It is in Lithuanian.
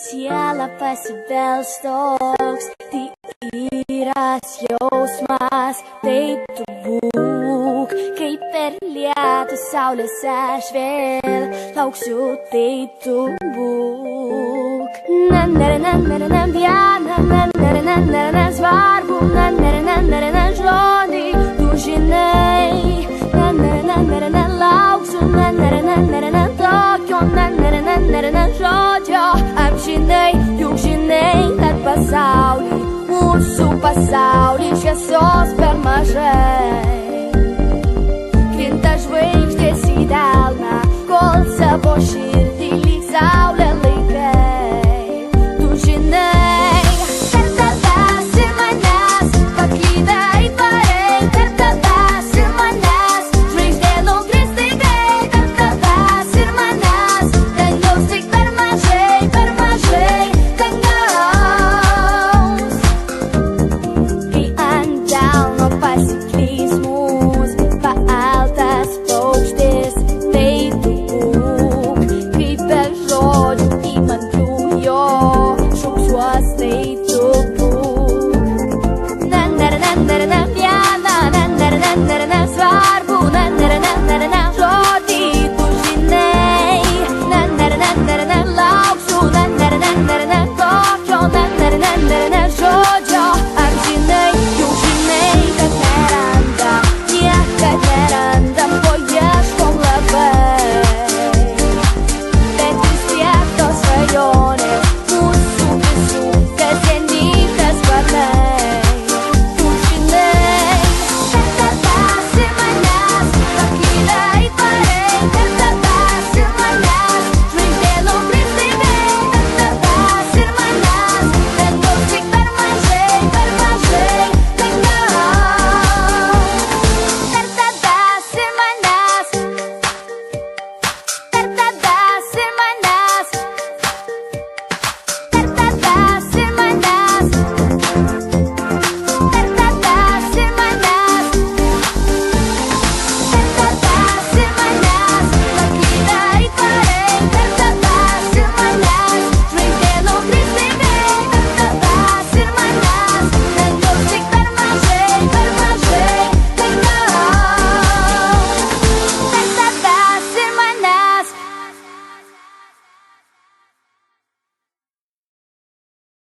siela pasibels toks tyras jausmas, taip tu būk, kaip per lietų saulės aš vėl lauksiu, taip tu būk. Svarbu, žodį, tu žinai, lauksiu, tokio, žodžio, amžinai, juk žinai, kad pasaulį, mūsų pasaulį šviesos per mažai. Krinta žvaigždės į delną, kol savo šį